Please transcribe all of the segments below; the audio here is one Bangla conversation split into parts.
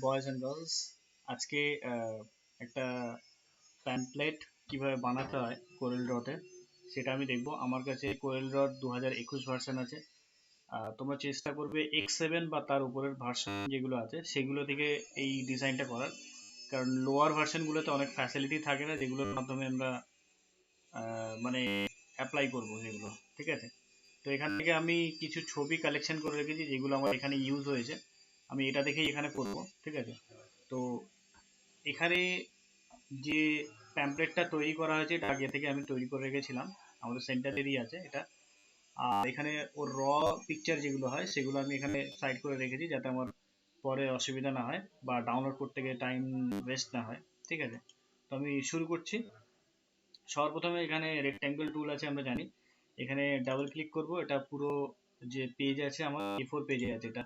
বয়েজ অ্যান্ড গার্লস, আজকে একটা প্যাম্পলেট কিভাবে বানাতে হয় কোরেল ড্রতে সেটা আমি দেখবো। আমার কাছে কোরেল ড্রট 2021 ভার্সন আছে। তোমরা চেষ্টা করবে X7 বা তার উপরের ভার্সন যেগুলো আছে সেগুলো থেকে এই ডিজাইনটা করার, কারণ লোয়ার ভার্সনগুলোতে অনেক ফ্যাসিলিটি থাকে না যেগুলোর মাধ্যমে আমরা মানে অ্যাপ্লাই করবো যেগুলো। ঠিক আছে, তো এখান থেকে আমি কিছু ছবি কালেকশন করে রেখেছি যেগুলো আমার এখানে ইউজ হয়েছে, আমি এটা দেখেই এখানে করব। ঠিক আছে, তো এখানে যে প্যাম্পলেটটা তৈরি করা হয়েছে এটা আগে থেকে আমি তৈরি করে রেখেছিলাম, আমাদের সেন্টারেরই আছে এটা। আর এখানে ওর র পিকচার যেগুলো হয় সেগুলো আমি এখানে সাইড করে রেখেছি যাতে আমার পরে অসুবিধা না হয় বা ডাউনলোড করতে গিয়ে টাইম ওয়েস্ট না হয়। ঠিক আছে, তো আমি শুরু করছি। সর্বপ্রথমে এখানে রেক্ট্যাঙ্গেল টুল আছে, আমরা জানি। এখানে ডাবল ক্লিক করব, এটা পুরো যে পেজ আছে আমার A4 পেজে আছে, এটা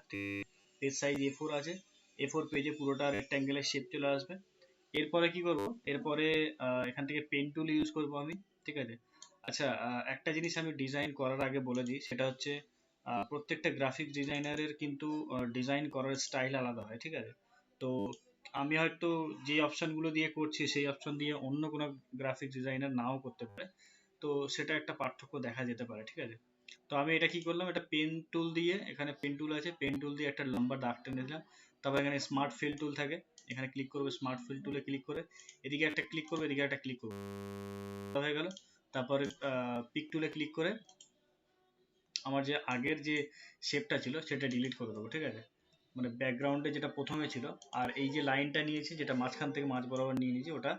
পেজ সাইজ A4 আছে। A4 পেজে পুরোটা রেক্ট্যাঙ্গেলের শেপ চলে আসবে। এরপরে কি করব, এরপরে এখান থেকে পেন টুল ইউজ করব আমি। ঠিক আছে, আচ্ছা, একটা জিনিস আমি ডিজাইন করার আগে বলে দিই, সেটা হচ্ছে প্রত্যেকটা গ্রাফিক ডিজাইনারের কিন্তু ডিজাইন করার স্টাইল আলাদা হয়। ঠিক আছে, তো আমি হয়তো যে অপশনগুলো দিয়ে করছি সেই অপশন দিয়ে অন্য কোনো গ্রাফিক ডিজাইনার নাও করতে পারে, তো সেটা একটা পার্থক্য দেখা যেতে পারে। ঠিক আছে, তো আমি এটা কি করলাম, এটা পেন টুল দিয়ে, এখানে পেন টুল আছে, পেন টুল দিয়ে একটা লম্বা দাগ টেনে দিলাম। তারপর এখানে স্মার্ট ফিল টুল থাকে, এখানে ক্লিক করবে, স্মার্ট ফিল টুলে ক্লিক করে এদিকে একটা ক্লিক করবে, এদিকে একটা ক্লিক করবে, হয়ে গেল। তারপরে পিক টুলে ক্লিক করে আমার যে আগের যে শেপটা ছিল সেটা ডিলিট করে দেবো। ঠিক আছে, মানে ব্যাকগ্রাউন্ডে যেটা প্রথমে ছিল আর এই যে লাইনটা নিয়েছি যেটা মাঝখান থেকে মাঝ বরাবর নিয়ে নিয়েছি ওটা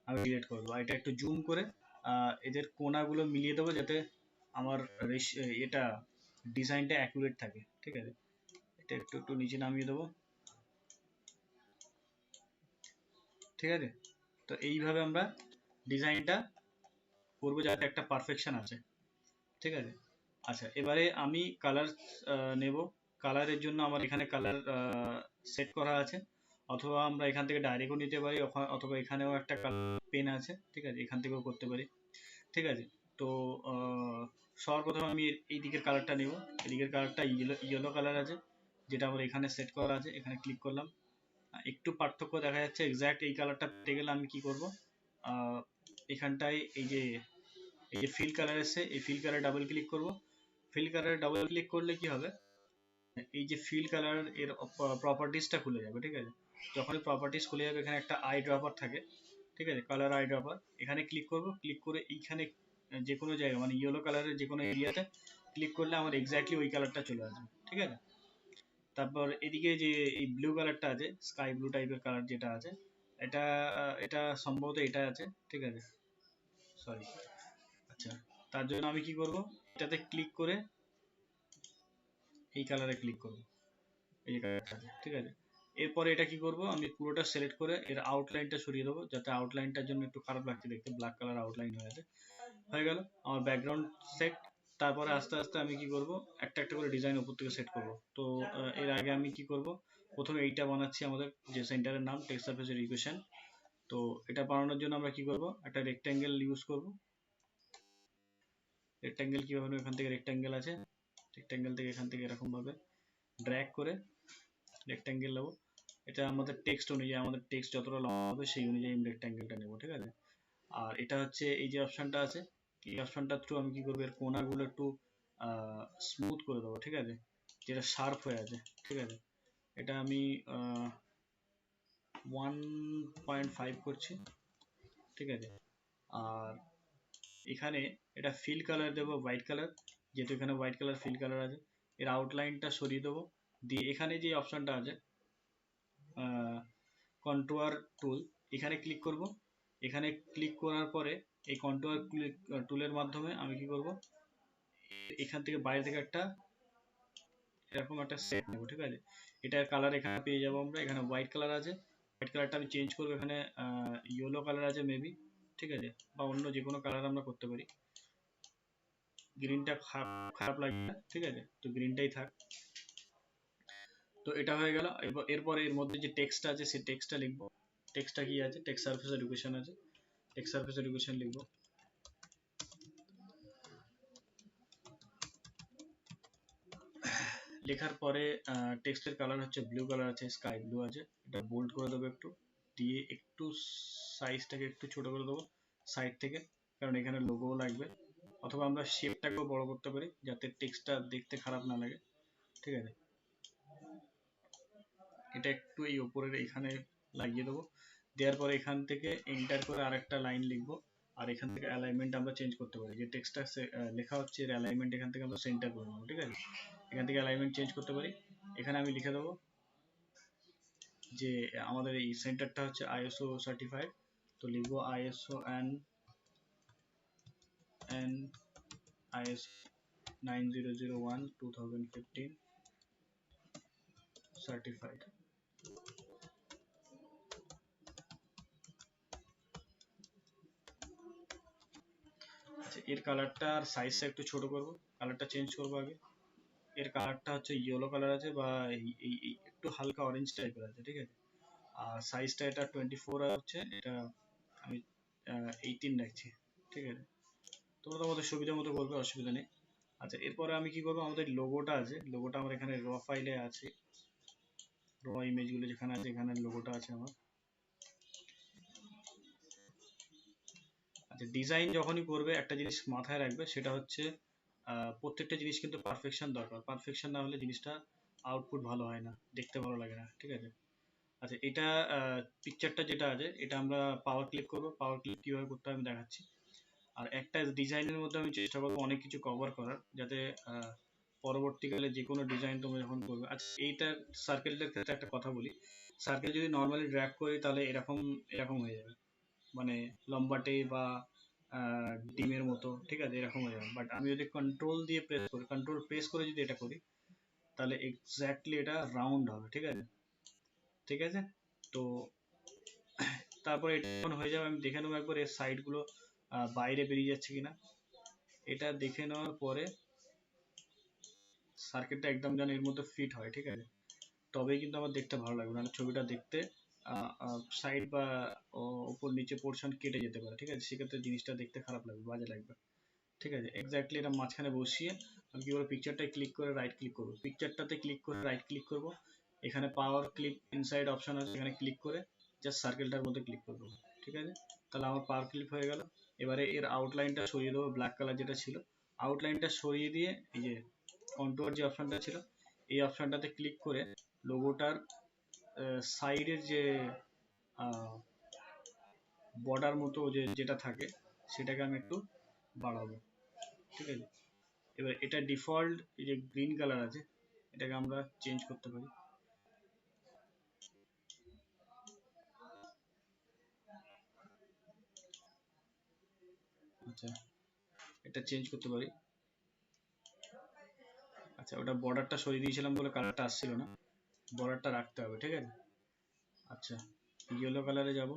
আমি ডিলিট করে দেবো। এটা একটু জুম করে এদের কোণাগুলো মিলিয়ে দেবো যাতে আমার এটা ডিজাইনটা অ্যাকুরেট থাকে। ঠিক আছে, এটা একটু একটু নিচে নামিয়ে দেবো। ঠিক আছে, তো এইভাবে আমরা ডিজাইনটা করবো যাতে একটা পারফেকশন আছে। ঠিক আছে, আচ্ছা, এবারে আমি কালার নেব। কালারের জন্য আমার এখানে কালার সেট করা আছে, অথবা আমরা এখান থেকে ডাইরেক্টও নিতে পারি, অথবা এখানেও একটা কালার পেন আছে। ঠিক আছে, এখান থেকেও করতে পারি। ঠিক আছে, তো সর্বপ্রথম আমি এই দিকের কালারটা নেব। এদিকের কালারটা ইয়েলো কালার আছে, যেটা আমার এখানে সেট করা আছে। এখানে ক্লিক করলাম, একটু পার্থক্য দেখা যাচ্ছে। এক্স্যাক্ট এই কালারটা পেতে গেলে আমি কি করব, এখানটায় এই যে ফিল কালার এসে, এই ফিল কালার ডাবল ক্লিক করব। ফিল কালারে ডাবল ক্লিক করলে কি হবে, এই যে ফিল কালার এর প্রপার্টিসটা খুলে যাবে। ঠিক আছে, যখনই প্রপার্টিস খুলে যাবে এখানে একটা আই ড্রপার থাকে। ঠিক আছে, কালার আই ড্রপার, এখানে ক্লিক করব। ক্লিক করে এইখানে যে কোনো জায়গা মানে ইয়েলো কালারের যে কোনো এরিয়াতে ক্লিক করলে আমার এক্স্যাক্টলি ওই কালারটা চলে আসবে। ঠিক আছে, তারপর এদিকে যে এই ব্লু কালারটা আছে, স্কাই ব্লু টাইপের কালার যেটা আছে, এটা এটা সম্ভবত এটা আছে। ঠিক আছে, সরি। আচ্ছা, তার জন্য আমি কি করব, এটাতে ক্লিক করে এই কালারে ক্লিক করব, এই কালারটা আছে। ঠিক আছে, এরপরে এটা কি করব, আমি পুরোটা সিলেক্ট করে এর আউটলাইনটা সরিয়ে দেবো, যাতে আউটলাইনটার জন্য একটু খারাপ লাগছে দেখতে, ব্ল্যাক কালার আউটলাইন হয়ে আছে। হয়ে গেল আমার ব্যাকগ্রাউন্ড সেট। তারপরে আস্তে আস্তে আমি কি করব, একটা একটা করে ডিজাইন উপর থেকে সেট করব। তো এর আগে আমি কি করব, প্রথমে এইটা বানাচ্ছি, আমাদের যে সেন্টারের নাম টেক্সট সারফেসের ইকুয়েশন। তো এটা বানানোর জন্য আমরা কি করব, একটা রেক্ট্যাঙ্গেল ইউজ করব। রেক্ট্যাঙ্গেল কিভাবে, এখান থেকে রেক্ট্যাঙ্গেল আছে, রেক্ট্যাঙ্গেল থেকে এখান থেকে এরকম ভাবে ড্র্যাগ করে রেক্ট্যাঙ্গেল নেবো। এটা আমাদের টেক্সট অনুযায়ী, আমাদের টেক্সট যতটা লম্বা হবে সেই অনুযায়ী আমি রেক্ট্যাঙ্গেলটা নেবো। ঠিক আছে, আর এটা হচ্ছে এই যে অপশনটা আছে, এই অপশনটার থ্রু আমি কি করবো, এর কোণাগুলো একটু স্মুথ করে দেবো। ঠিক আছে, যেটা শার্প হয়ে আছে। ঠিক আছে, এটা আমি 1.5 করছি। ঠিক আছে, আর এখানে এটা ফিল কালার দেবো হোয়াইট কালার, যেহেতু এখানে হোয়াইট কালার ফিল কালার আছে। এর আউটলাইনটা সরিয়ে দেবো, দিয়ে এখানে যে অপশনটা আছে কন্ট্রোয়ার টুল, এখানে ক্লিক করব। এখানে ক্লিক করার পরে এই কন্ট্রোয়ার টুলের মাধ্যমে আমি কি করব, এখান থেকে বাইরে থেকে একটা এরকম একটা সেট নেব। ঠিক আছে, এটার কালার এখানে পেয়ে যাবো আমরা, এখানে হোয়াইট কালার আছে, হোয়াইট কালারটা আমি চেঞ্জ করবো, এখানে ইয়েলো কালার আছে মেবি। ঠিক আছে, বা অন্য যে কোনো কালার আমরা করতে পারি। গ্রিনটা খারাপ লাগে না। ঠিক আছে, তো গ্রিনটাই থাক। তো এটা হয়ে গেল। এরপরে এর মধ্যে যে টেক্সটটা আছে সেই টেক্সটটা লিখবো। টেক্সটটা কি আছে, টেক্সট সারফেস এডুকেশন আছে, টেক্সট সারফেস এডুকেশন লিখবো। লেখার পরে টেক্সটের কালার হচ্ছে ব্লু কালার আছে, স্কাই ব্লু আছে, এটা বোল্ড করে দেবো একটু, দিয়ে একটু সাইজটাকে একটু ছোট করে দেবো সাইড থেকে, কারণ এখানে লোগোও লাগবে। অথবা আমরা শেপটাকেও বড় করতে পারি যাতে টেক্সটটা দেখতে খারাপ না লাগে, ঠিক আছে। এটা একটু এই ওপরের এখানে লাগিয়ে দেবো, দেওয়ার পরে এখান থেকে এন্টার করে আরেকটা লাইন লিখবো। আর এখান থেকে অ্যালাইনমেন্ট আমরা চেঞ্জ করতে পারি, যে টেক্সটটা লেখা হচ্ছে এর অ্যালাইনমেন্ট এখান থেকে আমরা সেন্টার করে নেবো, ঠিক আছে। এখান থেকে অ্যালাইনমেন্ট চেঞ্জ করতে পারি। এখানে আমি লিখে দেবো যে আমাদের এই সেন্টারটা হচ্ছে আইএসও সার্টিফাইড, তো লিখবো আইএসও এন আইএস 9001:2015 সার্টিফাইড। আচ্ছা, এর কালারটা আর সাইজটা একটু ছোট করব, কালারটা চেঞ্জ করব আগে। এর কালারটা হচ্ছে ইয়েলো কালার আছে, বা এই একটু হালকা অরেঞ্জ টাইপের আছে, ঠিক আছে। আর সাইজটা এটা 24 হচ্ছে, এটা আমি 18 রাখছি, ঠিক আছে। তোমরা তোমাদের সুবিধা মতো করবে, অসুবিধা নেই। আচ্ছা, এরপরে আমি কি করবো, আমাদের লোগোটা আছে, লোগোটা আমার এখানে র ফাইলে আছে, র ইমেজগুলো যেখানে আছে এখানে লোগোটা আছে আমার। আচ্ছা, ডিজাইন যখনই করবে একটা জিনিস মাথায় রাখবে, সেটা হচ্ছে প্রত্যেকটা জিনিস কিন্তু পারফেকশন দরকার, পারফেকশন না হলে জিনিসটা আউটপুট ভালো হয় না, দেখতে ভালো লাগে না, ঠিক আছে। আচ্ছা, এটা পিকচারটা যেটা আছে এটা আমরা পাওয়ার ক্লিক করবো, পাওয়ার ক্লিক কীভাবে করতে হয় আমি দেখাচ্ছি। আর একটা ডিজাইনের মধ্যে আমি চেষ্টা করবো অনেক কিছু কভার করার, যাতে পরবর্তীকালে যে কোনো ডিজাইন তোমরা যখন করবে। আচ্ছা, এইটার সার্কেলটার ক্ষেত্রে একটা কথা বলি, সার্কেল যদি নর্মালি ড্র্যাগ করি তাহলে এরকম এরকম হয়ে যাবে, মানে লম্বাটে বা ডিমের মতো, ঠিক আছে, এরকম হয়ে যাবে। বাট আমি যদি কন্ট্রোল দিয়ে প্রেস করি, কন্ট্রোল প্রেস করে যদি এটা করি, তাহলে এক্স্যাক্টলি এটা রাউন্ড হবে, ঠিক আছে, ঠিক আছে। তো তারপরে এটা যখন হয়ে যাবে আমি দেখে নেবো একবার এর সাইডগুলো বাইরে বেরিয়ে যাচ্ছে কিনা। এটা দেখে নেওয়ার পরে সার্কিটটা একদম যেন এর মধ্যে ফিট হয়, ঠিক আছে, তবেই কিন্তু আমার দেখতে ভালো লাগবে, নাহলে ছবিটা দেখতে সাইড বা উপর নিচে পোর্শন কেটে যেতে পারে, ঠিক আছে, সেক্ষেত্রে জিনিসটা দেখতে খারাপ লাগবে, বাজে লাগবে, ঠিক আছে। এক্স্যাক্টলি এটা মাঝখানে বসিয়ে আমি কি করবো, পিকচারটায় ক্লিক করে রাইট ক্লিক করবো, পিকচারটাতে ক্লিক করে রাইট ক্লিক করবো, এখানে পাওয়ার ক্লিক ইনসাইড অপশন আছে, এখানে ক্লিক করে জাস্ট সার্কেলটার মধ্যে ক্লিক করবো, ঠিক আছে। তাহলে আমার পাওয়ার ক্লিক হয়ে গেল। এবারে এর আউটলাইনটা সরিয়ে দেবো, ব্ল্যাক কালার যেটা ছিল, আউটলাইনটা সরিয়ে দিয়ে এই যে কন্ট্রোল যে অপশনটা ছিল এই অপশনটাতে ক্লিক করে লোগোটার সাইডের যে বর্ডার মতো যেটা থাকে সেটাকে আমি একটু বাড়াবো, ঠিক আছে। এবার এটা ডিফল্ট এই যে গ্রিন কালার আছে এটাকে আমরা চেঞ্জ করতে পারি। আচ্ছা, এটা চেঞ্জ করতে পারি। আচ্ছা, ওটা বর্ডারটা সরিয়ে দিয়েছিলাম বলে কালারটা আসছিল না, বর্ডারটা রাখতে হবে, ঠিক আছে। আচ্ছা, ইয়েলো কালারে যাব,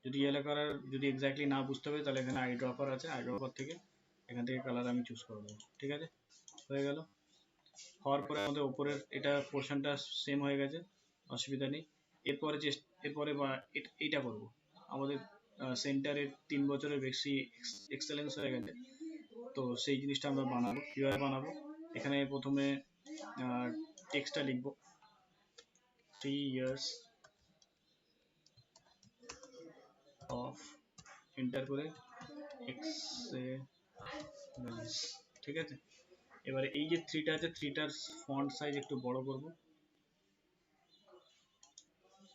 যদি ইয়েলো কালার যদি এক্স্যাক্টলি না বুঝতে পারি তাহলে এখানে আই ড্রপার আছে, আই ড্রপার থেকে এখান থেকে কালার আমি চুজ করে দেবো, ঠিক আছে। হয়ে গেল, হওয়ার পরে আমাদের উপরের এটা পোর্শনটা সেম হয়ে গেছে, অসুবিধা নেই। এরপরে এরপরে বা এইটা করবো, আমাদের সেন্টারের 3 বছরের বেশি এক্সেলেন্স হয়ে গেছে, তো সেই জিনিসটা আমরা বানাবো। কীভাবে বানাবো, এখানে প্রথমে টেক্সটটা লিখবো 3 years অফ এন্টার করে এক্সেলেন্স, ঠিক আছে। এবারে এই যে 3টা আছে 3টার ফন্ট সাইজ একটু বড় করব,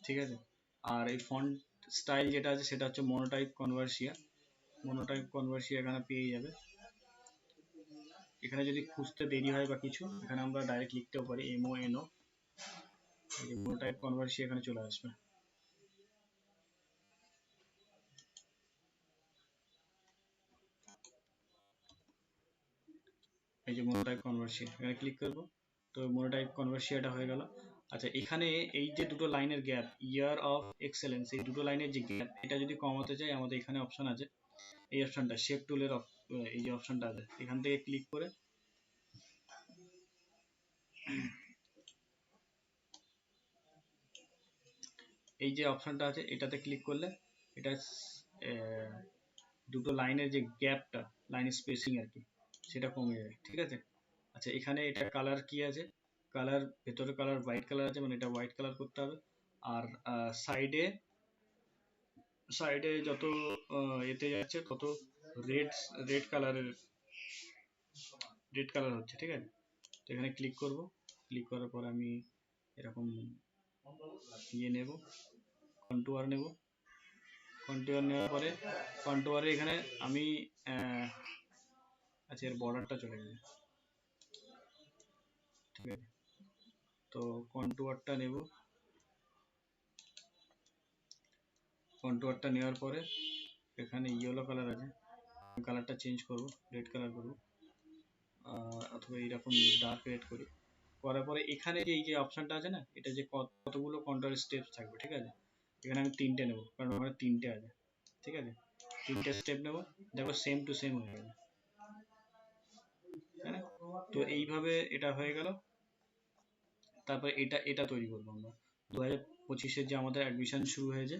ঠিক আছে। আর এই ফন্ট স্টাইল যেটা আছে সেটা হচ্ছে মনোটাইপ কনভার্সিয়া, মনোটাইপ কনভার্সিয়া এখানে পেয়ে যাবে। এখানে যদি খুঁজতে দেরি হয় বা কিছু এখানে আমরা ডাইরেক্ট লিখতেও পারি MONO, এই যে মনোটাইপ কনভার্সিয়া এখানে চলে আসবে। এই যে মনোটাইপ কনভার্সিয়া এখানে ক্লিক করব, তো মনোটাইপ কনভার্সিয়াটা হয়ে গেল। আচ্ছা, এখানে এই যে দুটো লাইনের গ্যাপ, ইয়ার অফ এক্সেলেন্স, এই দুটো লাইনের যে গ্যাপ এটা যদি কমাতে চাই আমাদের এখানে অপশন আছে, এই অপশনটা শেপ টুলের এই যে অপশনটা আছে এখান থেকে ক্লিক করে এই যে অপশনটা আছে এটাতে ক্লিক করলে এটা দুটো লাইনের যে গ্যাপটা, লাইন স্পেসিং আর কি, সেটা কমে যাবে, ঠিক আছে। আচ্ছা, এখানে এটা কালার কি আছে, কালার, ভেতরে কালার হোয়াইট কালার আছে, মানে এটা হোয়াইট কালার করতে হবে। আর সাইডে সাইডে যত এতে যাচ্ছে তত রেড রেড কালারের রেড কালার হচ্ছে, ঠিক আছে। তো এখানে ক্লিক করব, ক্লিক করার পর আমি এরকম ইয়ে নেব, কন্টুয়ার নেব। কন্টুয়ার নেওয়ার পরে কন্টুয়ারে এখানে আমি আচ্ছা এর বর্ডারটা চলে গেছে, ঠিক আছে। তো কন্টুয়ারটা নেব, কন্টুয়ারটা নেওয়ার পরে এখানে ইয়েলো কালার আছে, কালারটা চেঞ্জ করব, রেড কালার করব, অথবা এইরকম ডার্ক রেড করি। করার পরে এখানে যে এই যে অপশনটা আছে না, এটা যে কতগুলো কন্ট্রোল স্টেপস থাকবে, ঠিক আছে। এখানে আমি 3টে নেব, কারণ আমার 3টে আছে, ঠিক আছে। 3টে স্টেপ নেব, দেখো সেম টু সেম হয়ে গেল, তাই না? তো এইভাবে এটা হয়ে গেল। তারপরে এটা তৈরি করবো আমরা 2025-এর যে আমাদের অ্যাডমিশন শুরু হয়েছে,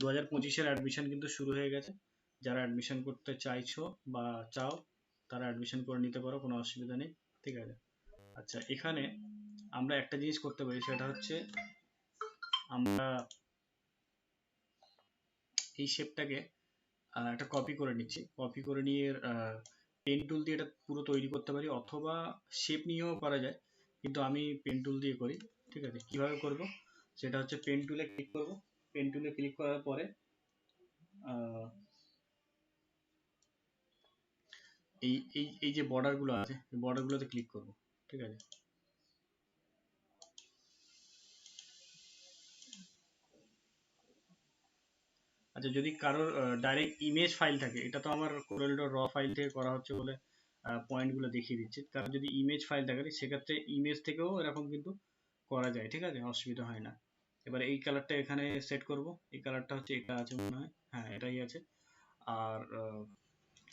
2025-এর অ্যাডমিশন কিন্তু শুরু হয়ে গেছে। যারা অ্যাডমিশন করতে চাইছো বা চাও তারা অ্যাডমিশন করে নিতে পারো, কোনো অসুবিধা নেই, ঠিক আছে। আচ্ছা, এখানে আমরা একটা জিনিস করতে পারি, সেটা হচ্ছে আমরা এই শেপটাকে একটা কপি করে নিচ্ছি, কপি করে নিয়ে পেন টুল দিয়ে এটা পুরো তৈরি করতে পারি, অথবা শেপ নিয়েও করা যায়, কিন্তু আমি পেন টুল দিয়ে করি, ঠিক আছে। কিভাবে করব সেটা হচ্ছে, পেন টুলে ক্লিক করব, পেন টুলে ক্লিক করার পরে এই এই এই যে বর্ডারগুলো আছে, বর্ডারগুলোতে ক্লিক করব, ঠিক আছে। আচ্ছা, যদি কারোর ডাইরেক্ট ইমেজ ফাইল থাকে, এটা তো আমার কোরেলড্র র ফাইল থেকে করা হচ্ছে বলে পয়েন্টগুলো দেখিয়ে দিচ্ছি। কারণ যদি ইমেজ ফাইল থাকে সেক্ষেত্রে ইমেজ থেকেও এরকম কিন্তু করা যায়, ঠিক আছে, অসুবিধা হয় না। এবারে এই কালারটা এখানে সেট করব, এই কালারটা হচ্ছে এটা আছে মনে হয়, হ্যাঁ এটাই আছে। আর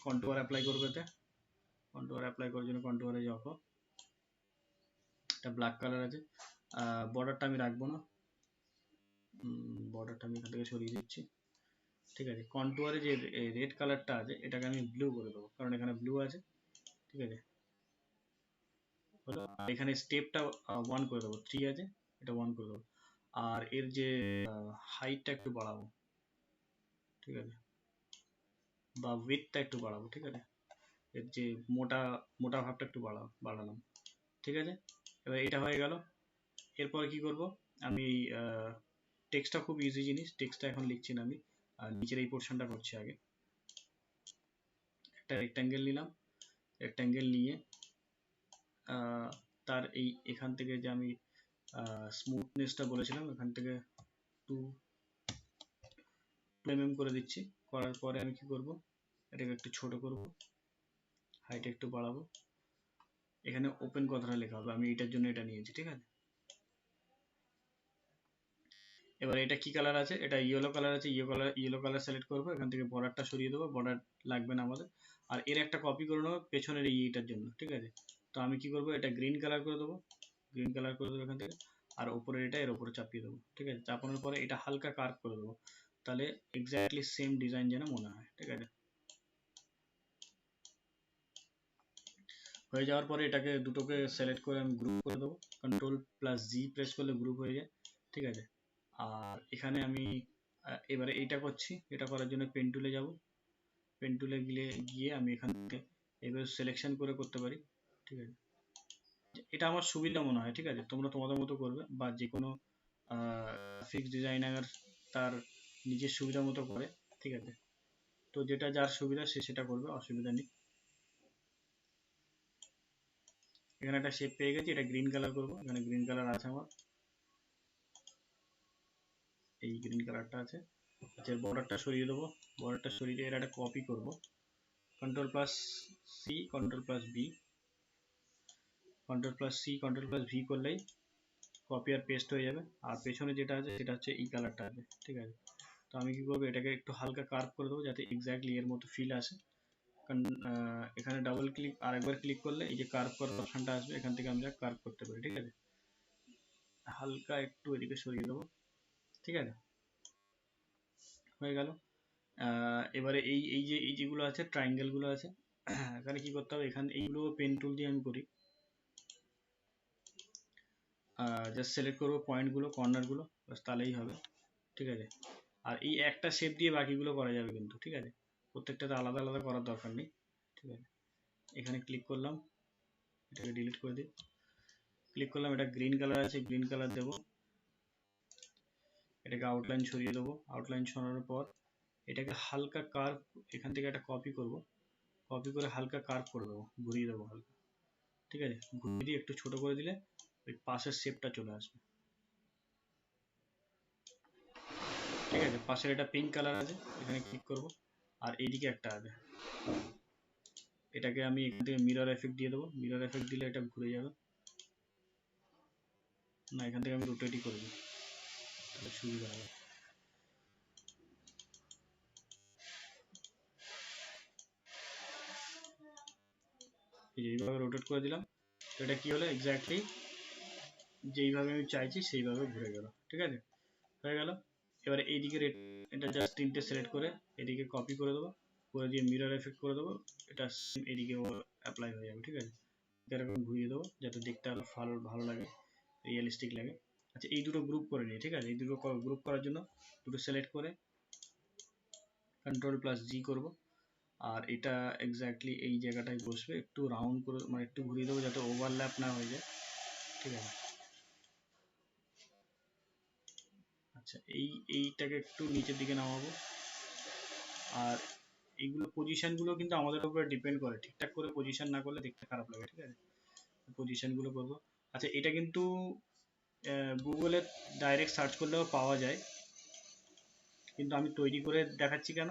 কন্টুয়ার অ্যাপ্লাই করবো, এতে কন্টুয়ার অ্যাপ্লাই করার জন্য কন্টুয়ারে যাবো, এটা ব্ল্যাক কালার আছে। বর্ডারটা আমি রাখবো না, বর্ডারটা আমি এখান থেকে সরিয়ে দিচ্ছি, ঠিক আছে। কন্টুয়ারে যে রেড কালারটা আছে এটাকে আমি ব্লু করে দেবো, কারণ এখানে ব্লু আছে, ঠিক আছে। হলো, এখানে স্টেপটা 1 করে দেবো, 3 আছে, এটা 1 করে দেবো। আর এর যে হাইটটা একটু বাড়াবো, ঠিক আছে, বা উইডথটা একটু বাড়াবো, ঠিক আছে। এর যে মোটা মোটা ভাবটা একটু বাড়ালাম, ঠিক আছে। এবার এটা হয়ে গেল। এরপর কি করব, আমি টেক্সটটা খুব ইজি জিনিস, টেক্সটটা এখন লিখছি না আমি, নিচের এই পোর্শনটা করছি আগে। একটা রেক্ট্যাঙ্গেল নিলাম, রেক্ট্যাঙ্গেল নিয়ে তার এই এখান থেকে যে আমি স্মুথনেসটা বলেছিলাম, এখান থেকে 2 mm করে দিচ্ছি। করার পরে আমি কি করব, এটাকে একটু ছোট করব, হাইট একটু বাড়াবো, এখানে ওপেন কথাটা লেখা হবে, আমি এটার জন্য এটা নিয়েছি, ঠিক আছে। এবার এটা কি কালার আছে, এটা ইয়েলো কালার আছে, ইয়েলো কালার সিলেক্ট করবো, এখান থেকে বর্ডারটা সরিয়ে দেবো, বর্ডার লাগবে না আমাদের। আর এর একটা কপি করে নেবো পেছনের এইটার জন্য, ঠিক আছে। তো আমি কি করব, এটা গ্রিন কালার করে দেবো, গ্রিন কালার করে দেবো এখান থেকে। আর উপরের এটা এর উপরে চাপিয়ে দেবো, ঠিক আছে। চাপানোর পরে এটা হালকা কার্ভ করে দেবো, তাহলে এক্স্যাক্টলি সেম ডিজাইন যেন মনে হয়, ঠিক আছে। হয়ে যাওয়ার পরে এটাকে দুটোকে সিলেক্ট করে আমি গ্রুপ করে দেবো, Ctrl+G প্রেস করলে গ্রুপ হয়ে যায়, ঠিক আছে। আর এখানে আমি এবারে এইটা করছি, এটা করার জন্য পেন টুলে যাব, পেন টুলে গিয়ে আমি এখান থেকে এবার সিলেকশন করে করতে পারি, ঠিক আছে। এটা আমার সুবিধা মনে হয়, ঠিক আছে, তোমরা তোমাদের মতো করবে, বা যে কোনো গ্রাফিক্স ডিজাইনার তার নিজের সুবিধা মতো করে, ঠিক আছে। তো যেটা যার সুবিধা সে সেটা করবে, অসুবিধা নেই। এখানে একটা শেপ পেয়ে গেছি, এটা গ্রিন কালার করবো, এখানে গ্রিন কালার আছে আমার, এই গ্রিন কালারটা আছে। আচ্ছা, বর্ডারটা সরিয়ে দেবো, বর্ডারটা সরিয়ে দিয়ে এর একটা কপি করবো, Ctrl+C Ctrl+V, Ctrl+C Ctrl+V করলেই কপি আর পেস্ট হয়ে যাবে। আর পেছনে যেটা আছে সেটা হচ্ছে এই কালারটা আছে, ঠিক আছে। তো আমি কি করবো, এটাকে একটু হালকা কার্ভ করে দেবো যাতে এক্স্যাক্টলি এর মতো ফিল আসে। কারণ এখানে ডাবল ক্লিক আর একবার ক্লিক করলে এই যে কার্ভ করার অপশনটা আসবে, এখান থেকে আমরা কার্ভ করতে পারি, ঠিক আছে। হালকা একটু এদিকে সরিয়ে দেবো, ঠিক আছে, হয়ে গেল। এবারে এই যেগুলো আছে, ট্রায়াঙ্গেল গুলো আছে, এখানে কি করতে হবে, এখানে এইগুলো পেন টুল দিয়ে আমি করি। জাস্ট সিলেক্ট করবো পয়েন্টগুলো, কর্নারগুলো, বাস তাহলেই হবে। ঠিক আছে, আর এই একটা শেপ দিয়ে বাকিগুলো করা যাবে কিন্তু, ঠিক আছে, প্রত্যেকটাতে আলাদা আলাদা করার দরকার নেই। ঠিক আছে, এখানে ক্লিক করলাম, এটাকে ডিলিট করে দিই, ক্লিক করলাম, এটা গ্রিন কালার আছে, গ্রিন কালার দেবো, এটাকে আউটলাইন সরিয়ে দেবো, আউটলাইন সরানোর পর এটাকে হালকা কার্ভ, এখান থেকে একটা কপি করব, কপি করে হালকা কার্ভ করে দেবো, ঘুরিয়ে দেবো হালকা। ঠিক আছে, ঘুরিয়ে দিয়ে একটু ছোট করে দিলে ওই পাশের শেপটা চলে আসবে। ঠিক আছে, পাশের এটা পিঙ্ক কালার আছে, এখানে ক্লিক করব, আর এইদিকে একটা আছে, এটাকে আমি এখান থেকে মিরর এফেক্ট দিয়ে দেবো, মিরর এফেক্ট দিলে এটা ঘুরে যাবে, না এখান থেকে আমি রোটেটই করে দিই, তাহলে সুবিধা হবে। এইভাবে রোটেট করে দিলাম, তো এটা কি হলো, এক্স্যাক্টলি যেইভাবে আমি চাইছি সেইভাবে ঘুরে গেল। ঠিক আছে, হয়ে গেল। এবারে এইদিকে এটা জাস্ট তিনটে সিলেক্ট করে এদিকে কপি করে দেবো, করে দিয়ে মিরর এফেক্ট করে দেবো, এটা এদিকেও অ্যাপ্লাই হয়ে যাবে। ঠিক আছে, এরকম ঘুরিয়ে দেবো যাতে দেখতে আরো ভালো ভালো লাগে, রিয়েলিস্টিক লাগে। আচ্ছা, এই দুটো গ্রুপ করে নিই। ঠিক আছে, এই দুটো গ্রুপ করার জন্য দুটো সিলেক্ট করে Ctrl+G করব, আর এটা এক্স্যাক্টলি এই জায়গাটায় বসবে, একটু রাউন্ড করে মানে একটু ঘুরিয়ে দেবো যাতে ওভারল্যাপ না হয়ে যায়। ঠিক আছে, আচ্ছা এইটাকে একটু নিচের দিকে নামাবো, আর এইগুলো পজিশনগুলো কিন্তু আমাদের উপরে ডিপেন্ড করে, ঠিকঠাক করে পজিশন না করলে দেখতে খারাপ লাগে। ঠিক আছে, পজিশনগুলো করবো। আচ্ছা, এটা কিন্তু গুগলে ডাইরেক্ট সার্চ করলেও পাওয়া যায়, কিন্তু আমি তৈরি করে দেখাচ্ছি কেন,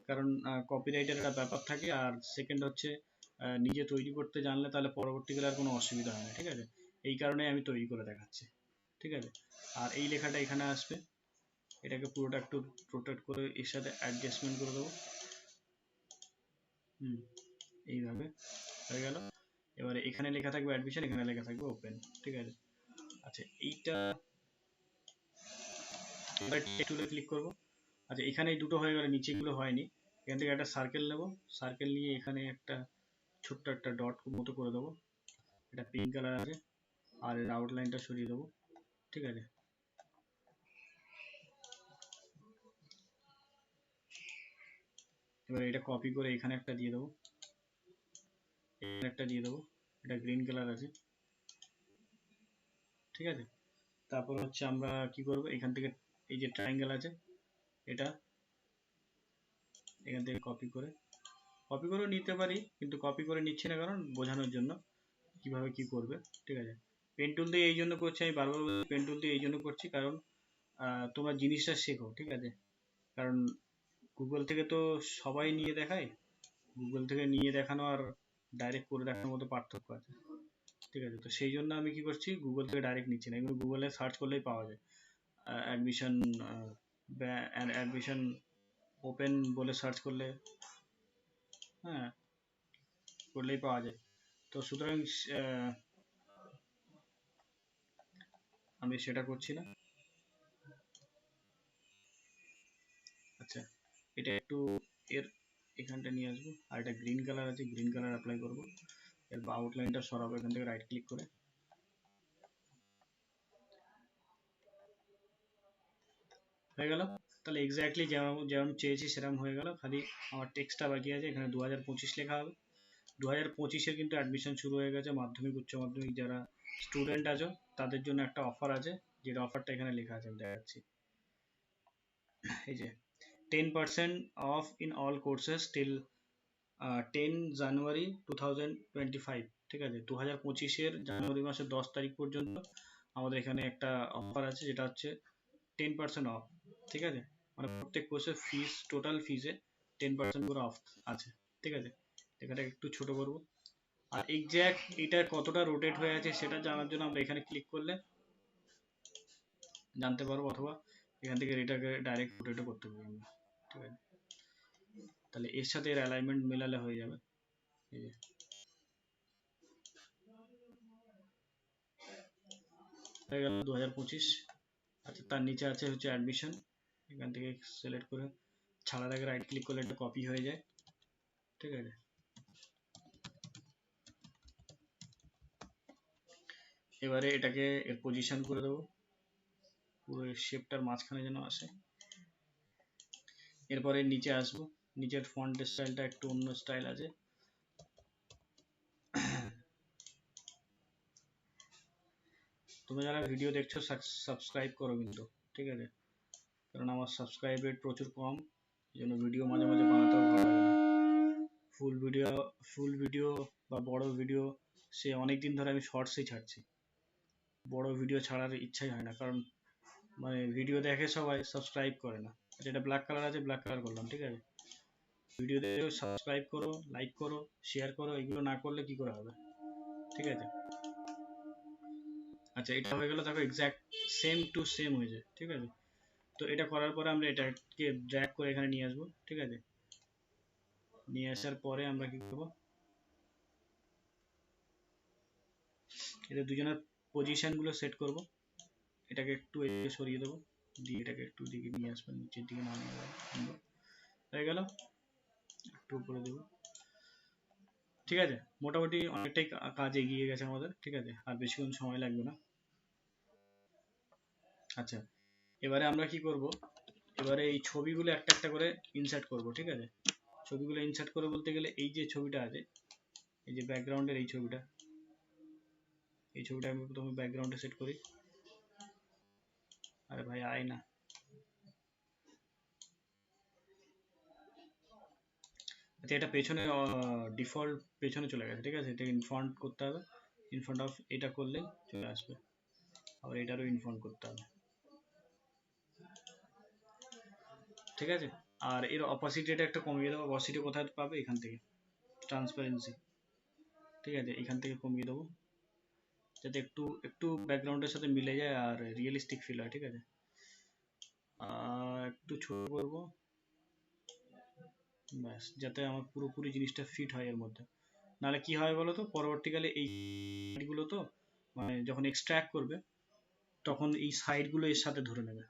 কারণ কপিরাইটের একটা ব্যাপার থাকে, আর সেকেন্ড হচ্ছে নিজে তৈরি করতে জানলে তাহলে পরবর্তীকালে আর কোনো অসুবিধা হয় না। ঠিক আছে, এই কারণে আমি তৈরি করে দেখাচ্ছি। ঠিক আছে, আর এই লেখাটা এখানে আসবে, এটাকে পুরোটা একটু রোটেট করে এর সাথে অ্যাডজাস্টমেন্ট করে দেবো। এইভাবে হয়ে গেল। এবারে এখানে লেখা থাকবে অ্যাডমিশন, এখানে লেখা থাকবে ওপেন। ঠিক আছে, আচ্ছা এইটা এবার টুলে ক্লিক করব। আচ্ছা, এখানে এই দুটো হয়ে গেল, নিচেগুলো হয়নি, এখান থেকে একটা সার্কেল নেব, সার্কেল নিয়ে এখানে একটা ছোট্ট একটা ডট মতো করে দেবো, এটা পিঙ্ক কালার আছে, আর এর আউটলাইনটা সরিয়ে দেবো। ঠিক আছে, এবার এটা কপি করে এখানে একটা দিয়ে দেবো, এখানে একটা দিয়ে দেবো, এটা গ্রিন কালার আছে। ঠিক আছে, তারপর হচ্ছে আমরা কি করব, এখান থেকে এই যে ট্রায়াঙ্গেল আছে এটা এখান থেকে কপি করে নিতে পারি, কিন্তু কপি করে নিচ্ছি না কারণ বোঝানোর জন্য কিভাবে কি করবে। ঠিক আছে, পেন টুল দিয়ে এই জন্য করছি, আমি বারবার পেন টুল দিয়ে এই জন্য করছি কারণ তোমরা জিনিসটা শেখো। ঠিক আছে, কারণ গুগল থেকে তো সবাই নিয়ে দেখায়, গুগল থেকে নিয়ে দেখানো আর ডাইরেক্ট করে দেখানোর মতো পার্থক্য আছে। ঠিক আছে, তো সেই জন্য আমি কি করছি, গুগল থেকে ডাইরেক্ট নিচ্ছি না, এগুলো গুগলে সার্চ করলেই পাওয়া যায়, অ্যাডমিশন অ্যাডমিশন ওপেন বলে সার্চ করলে, হ্যাঁ করলেই পাওয়া যায়। তো সুতরাং আমি সেটা করছি না। আচ্ছা, এটা একটু এর এখানটা নিয়ে আসবো, আর এটা গ্রিন কালার আছে, গ্রিন কালার অ্যাপ্লাই করবো, এর আউটলাইনটা সরাবো এখান থেকে রাইট ক্লিক করে। হয়ে গেল, তাহলে এক্স্যাক্টলি যেমন যেমন চেয়েছি সেরকম হয়ে গেল, খালি আমার টেক্সটটা বাকি আছে, এখানে 2025 লেখা হবে। 2025-এর কিন্তু অ্যাডমিশন শুরু হয়ে গেছে, মাধ্যমিক উচ্চ মাধ্যমিক যারা স্টুডেন্ট আছো তাদের জন্য একটা অফার আছে, যেটা অফারটা এখানে লেখা আছে, আমি দেখাচ্ছি। এই যে 10% of in all courses till 10 জানুয়ারি 2025। ঠিক আছে, 2025-এর জানুয়ারি মাসের 10 তারিখ পর্যন্ত আমাদের এখানে একটা অফার আছে, যেটা হচ্ছে 10% অফ। ঠিক আছে, মানে প্রত্যেক কোর্সের ফিস, টোটাল ফিসে 10% করে অফ আছে। ঠিক আছে, এখানে একটু ছোট করবো, আর এক্স্যাক্ট এটা কতটা রোটেট হয়ে আছে সেটা জানার জন্য আমরা এখানে ক্লিক করলে জানতে পারবো, অথবা এখান থেকে এটাকে ডাইরেক্ট রোটেটও করতে পারি আমরা। ঠিক আছে, তাহলে এর সাথে এর অ্যালাইনমেন্ট মেলালে হয়ে যাবে। এই যে হয়ে গেল 2025। আচ্ছা, তার নিচে আছে হচ্ছে অ্যাডমিশন, এখান থেকে সিলেক্ট করে ছাড়ার আগে রাইট ক্লিক করলে একটা কপি হয়ে যায়। ঠিক আছে, এবারে এটাকে এর পজিশন করে দেবো, পুরো শেপটার মাঝখানে যেন আসে। এরপরে নিচে আসবো, নিচের ফন্ট স্টাইলটা একটু অন্য স্টাইল আছে। তোমরা যারা ভিডিও দেখছো সাবস্ক্রাইব করো কিন্তু, ঠিক আছে, কারণ আমার সাবস্ক্রাইব রেট প্রচুর কম, এই জন্য ভিডিও মাঝে মাঝে বানাতেও ভালো লাগে না। ফুল ভিডিও বা বড় ভিডিও সে অনেক দিন ধরে আমি শর্টসই ছাড়ছি, বড় ভিডিও ছাড়ার ইচ্ছাই হয় না, কারণ মানে ভিডিও দেখে সবাই, সাবস্ক্রাইব করে না। যেটা ব্ল্যাক কালার আছে ব্ল্যাক কালার করলাম, ঠিক আছে। ভিডিও দেখে সাবস্ক্রাইব করো, লাইক করো, শেয়ার করো, এগুলো না করলে কি করে হবে, ঠিক আছে। আচ্ছা, এটা হয়ে গেল, দেখো এক্স্যাক্ট সেম টু সেম হয়েছে, ঠিক আছে। তো এটা করার পরে আমরা এটাকে ড্র্যাগ করে এখানে নিয়ে আসবো, ঠিক আছে। নিয়ে আসার পরে আমরা কি করবো, এদের দুজনের পজিশন গুলো সেট করব। এটাকে একটু এদিকে সরিয়ে দেবো, দিয়ে এটাকে একটু দিকে নিয়ে আসবো, নিচের দিকে নামিয়ে দেবো, হয়ে গেল। একটু উপরে দেবো, ঠিক আছে। মোটামুটি অনেকটাই কাজ এগিয়ে গেছে আমাদের, ঠিক আছে, আর বেশিক্ষণ সময় লাগবে না। আচ্ছা, এবারে আমরা কি করব, এবারে এই ছবিগুলো একটা একটা করে ইনসার্ট করব, ঠিক আছে। ছবিগুলো ইনসার্ট করে বলতে গেলে এই যে ছবিটা আছে, এই যে ব্যাকগ্রাউন্ডের এই ছবিটা, এই ছবিটা আমি প্রথমে ব্যাকগ্রাউন্ডে সেট করি। আরে ভাই আয় না, আচ্ছা এটা পেছনে ডিফল্ট পেছনে চলে গেছে, ঠিক আছে। এটা ইনফন্ট করতে হবে, ইনফ্রন্ট অফ এটা করলে চলে আসবে, আবার এটারও ইনফন্ট করতে হবে, ঠিক আছে। আর এর অপোসিটিটা একটা কমিয়ে দেবো, অপোসিটি কোথায় পাবে, এখান থেকে ট্রান্সপারেন্সি, ঠিক আছে, এখান থেকে কমিয়ে দেবো, যাতে একটু একটু ব্যাকগ্রাউন্ডের সাথে মিলে যায় আর রিয়েলিস্টিক ফিল হয়, ঠিক আছে। একটু ছোট করবো, ব্যাস, যাতে আমার পুরোপুরি জিনিসটা ফিট হয় এর মধ্যে। নাহলে কি হয় বলো তো, পরবর্তীকালে এই গুলো তো মানে যখন এক্সট্র্যাক্ট করবে তখন এই সাইড গুলো এর সাথে ধরে নেবে,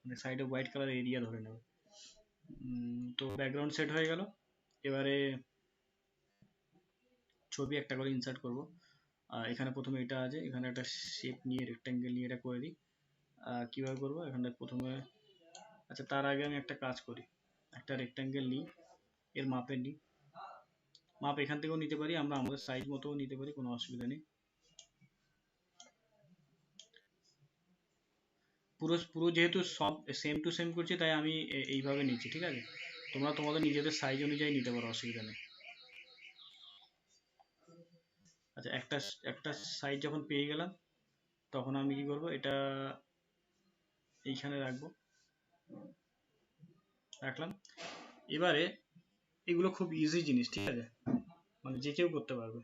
মানে সাইডে হোয়াইট কালার এরিয়া ধরে নেবে। তো ব্যাকগ্রাউন্ড সেট হয়ে গেল। এবারে ছবি একটা করে ইনসার্ট করব। এখানে প্রথমে এটা আছে, এখানে একটা শেপ নিয়ে রেক্ট্যাঙ্গেল নিয়ে এটা করে দিই। কীভাবে করবো, এখানে প্রথমে, আচ্ছা তার আগে আমি একটা কাজ করি, একটা রেক্ট্যাঙ্গেল নিই, এর মাপের নিই, মাপ এখান থেকেও নিতে পারি আমরা, আমাদের সাইজ মতোও নিতে পারি, কোনো অসুবিধা নেই। পুরো পুরো যেহেতু সব সেম টু সেম করছি, তাই আমি এইভাবে নিচ্ছি, ঠিক আছে। তোমরা তোমাদের নিজেদের সাইজ অনুযায়ী নিতে পারো, অসুবিধা নেই। আচ্ছা, একটা একটা সাইজ যখন পেয়ে গেলাম, তখন আমি কি করব, এটা এইখানে রাখবো, রাখলাম। এবারে এগুলো খুব ইজি জিনিস, ঠিক আছে, মানে যে কেউ করতে পারবে,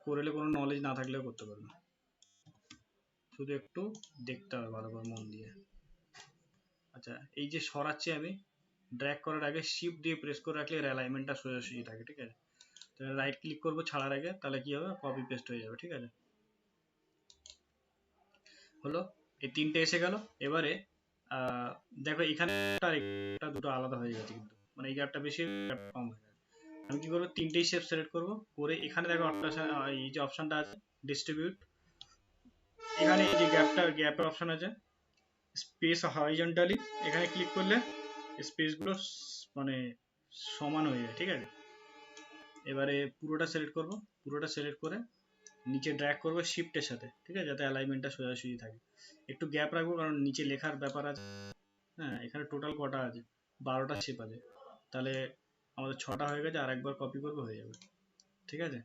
করলে কোনো নলেজ না থাকলেও করতে পারবে, শুধু একটু দেখতে হবে ভালো করে মন দিয়ে। আচ্ছা, এই যে সরাচ্ছি আমি, ড্র্যাগ করার আগে শিফট দিয়ে প্রেস করে রাখলে এর অ্যালাইনমেন্টটা সোজাসুজি থাকে, ঠিক আছে। তাহলে রাইট ক্লিক করবো ছাড়ার আগে, তাহলে কি হবে, কপি পেস্ট হয়ে যাবে, ঠিক আছে। হলো, এই তিনটে এসে গেল। এবারে দেখো এখানে একটা দুটো আলাদা হয়ে গেছে, কিন্তু মানে এই গ্যাপটা বেশি কম হয়ে গেছে। আমি কি করবো, তিনটেই শেপ সিলেক্ট করবো, করে এখানে দেখো এই যে অপশনটা আছে ডিস্ট্রিবিউট, এখানে এই যে গ্যাপের অপশন আছে, স্পেস হরিজন্টালি, এখানে ক্লিক করলে স্পেসগুলো মানে সমান হয়ে যায়, ঠিক আছে। এবারে পুরোটা সিলেক্ট করব, পুরোটা সিলেক্ট করে নিচে ড্র্যাগ করবো শিফটের সাথে, ঠিক আছে, যাতে অ্যালাইনমেন্টটা সোজাসুজি থাকে। একটু গ্যাপ রাখবো, কারণ নিচে লেখার ব্যাপার আছে। হ্যাঁ, এখানে টোটাল কটা আছে, 12টা শেপ আছে, তাহলে আমাদের 6টা হয়ে গেছে, আর একবার কপি করবো হয়ে যাবে, ঠিক আছে।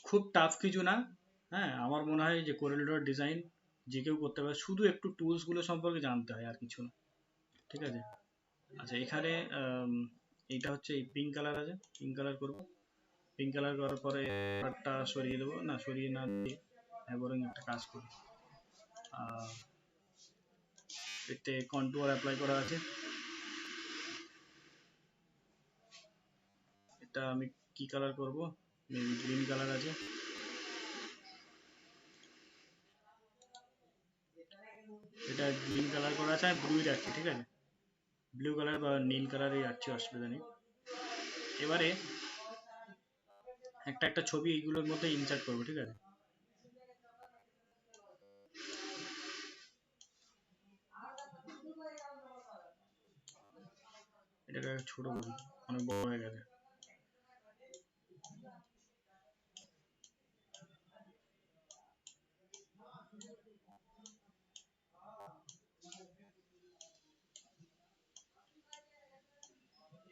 খুব টাফ কিছু না। হ্যাঁ, আমার মনে হয় যে কোরেল ড্র ডিজাইন যে কেউ করতে পারে, শুধু একটু টুলস গুলো সম্পর্কে জানতে হয়, আর কিছু না, ঠিক আছে। আচ্ছা, এখানে এইটা হচ্ছে এই পিঙ্ক কালার আছে, পিঙ্ক কালার করবো। পিঙ্ক কালার করার পরে কালারটা সরিয়ে দেবো, না সরিয়ে না দিয়ে বরং একটা কাজ করি, এতে কন্ট্রোল অ্যাপ্লাই করা আছে, এটা আমি কি কালার করব, মেবি গ্রিন কালার আছে, এটা গ্রিন কালার করা আছে, আমি ব্লুই রাখছি, ঠিক আছে, ব্লু কালার বা নীল কালারই রাখছি, অসুবিধা নেই। এবারে একটা একটা ছবি এইগুলোর মধ্যে ইনসার্ট করবো, ঠিক আছে? এটাকে ছোট করি, অনেক বড় হয়ে গেছে।